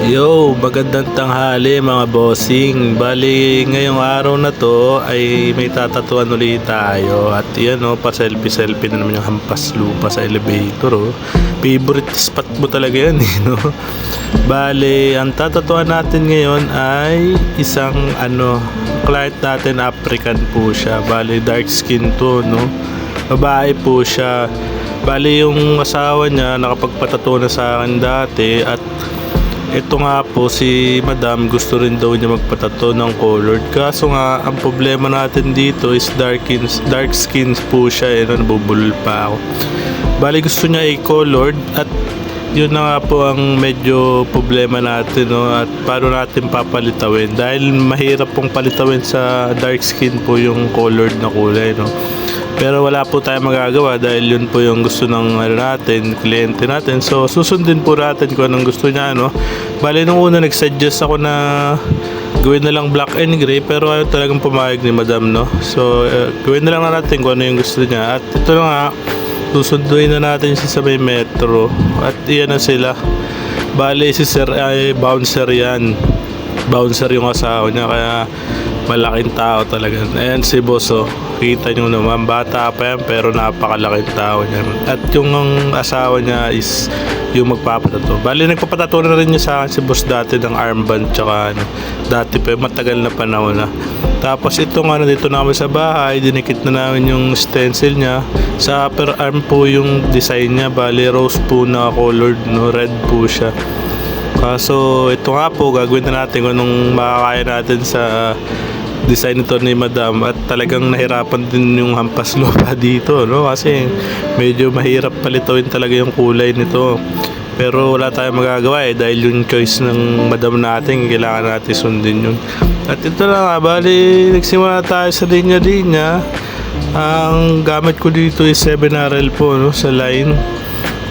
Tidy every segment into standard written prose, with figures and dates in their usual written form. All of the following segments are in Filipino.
Yo, magandang tanghali mga bossing. Bali, ngayong araw na to ay may tatatuan ulit tayo. At yan o, pa-selfie-selfie na naman yung hampas lupa sa elevator o. Favorite spot mo talaga yan no? Bali, ang tatatuan natin ngayon ay isang client natin, African po siya. Bali, dark skin to, no? Babae po siya. Bali, yung asawa niya nakapagpatato na sa akin dati at ito nga po si Madam gusto rin daw niya magpatato ng colored. Kaso nga ang problema natin dito is dark skins po siya, nabubulol pa ako. Bali gusto niya ay colored at yun na nga po ang medyo problema natin, no? At paano natin papalitawin dahil mahirap pong palitawin sa dark skin po yung colored na kulay, no? Pero wala po tayong magagawa dahil yun po yung gusto ng natin, kliyente natin. So susundin po natin kung anong gusto niya, no? Bali nung una nag-suggest ako na gawin na lang black and gray, pero ayaw talagang pumayag ni Madam, no? So gawin na lang natin kung ano yung gusto niya. At ito na nga, susunduin na natin siya sa may metro. At iyan na sila. Bali si Sir ay bouncer yan. Bouncer yung asawa niya, kaya malaking tao talaga. Ayan si Boss, oh. Kita nyo naman, bata pa yan pero napakalaking tao niya. At yung asawa niya is yung magpapatato. Bali nagpapatato na rin niya sa akin si Boss dati ng armband, tsaka dati pa matagal na panahon na. Tapos ito nga, dito na kami sa bahay, dinikit na namin yung stencil niya. Sa upper arm po yung design niya. Bali rose po na colored, no? Red po siya. So ito nga po, gagawin na natin kung anong makakaya natin sa design nito ni Madam. At talagang nahirapan din yung hampas lupa dito, no? Kasi medyo mahirap palitawin talaga yung kulay nito. Pero wala tayong magagawa dahil yung choice ng Madam natin, kailangan natin sundin yun. At ito na nga, bali nagsimula tayo sa linya-linya. Ang gamit ko dito is 7RL po, no? Sa line.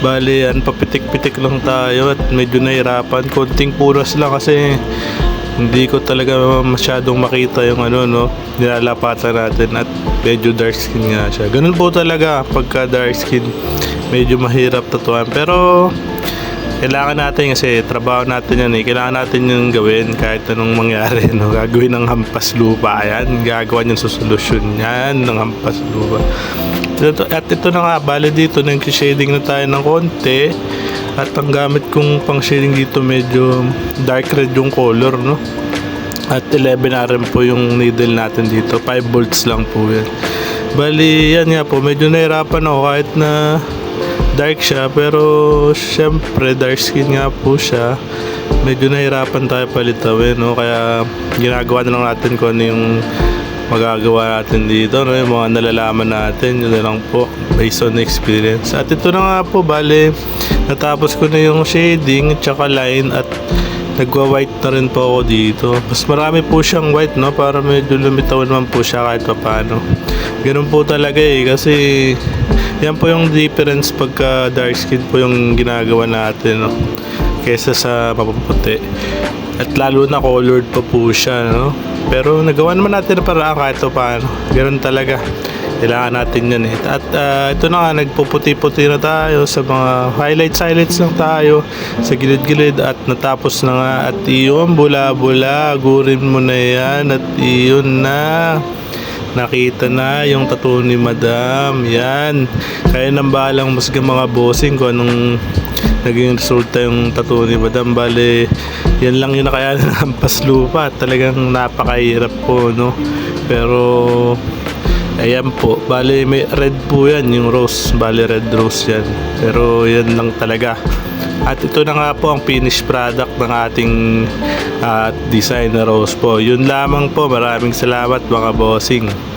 Bali papitik-pitik lang tayo at medyo nahirapan. Konting puras lang kasi hindi ko talaga masyadong makita yung no, nilalapatan natin. At medyo dark skin nga siya. Ganun po talaga pagka dark skin, medyo mahirap tatuan. Pero kailangan natin kasi trabaho natin yan kailangan natin yung gawin kahit anong mangyari, no? Gagawin ng hampas lupa yan, gagawa yung solusyon yan ng hampas lupa. At ito na nga, bali dito nag-shading na tayo ng konti. At ang gamit kong pang shading dito medyo dark red yung color, no? At 11 RM po yung needle natin dito, 5 volts lang po yan. Bali yan nga po, medyo nahirapan ako kahit na dark siya, pero syempre dark skin nga po siya, medyo nahirapan tayo palitawin, no? Kaya ginagawa na lang natin kung ano yung magagawa natin dito, no? Yung mga nalalaman natin, yun na lang po based on experience. At ito na nga po, bali natapos ko na yung shading at saka line at nagwa-white na rin po ako dito. Mas marami po siyang white, no? Para medyo lumitaw naman po siya kahit paano. Ganun po talaga kasi yan po yung difference pagka dark skin po yung ginagawa natin, no? Kesa sa mapuputi. At lalo na colored pa po siya, no? Pero nagawa naman natin na paraan kahit paano. Ganun talaga. Kailangan natin yan At ito na nga, nagpuputi-puti na tayo sa mga highlights lang tayo sa gilid-gilid. At natapos na nga. At iyon, bula-bula, gurin mo na yan. At iyon na, nakita na yung tattoo ni Madam. Yan, kaya nang bahalang musga mga bossing kung anong naging resulta yung tattoo ni Madam. Bale, yan lang yung nakayanan ng hampas lupa. Talagang napakahirap po, no? Pero ayan po, bale may red po yan, yung rose. Bale red rose yan. Pero yan lang talaga. At ito na nga po ang finished product ng ating design na rose po. Yun lamang po, maraming salamat mga bossing.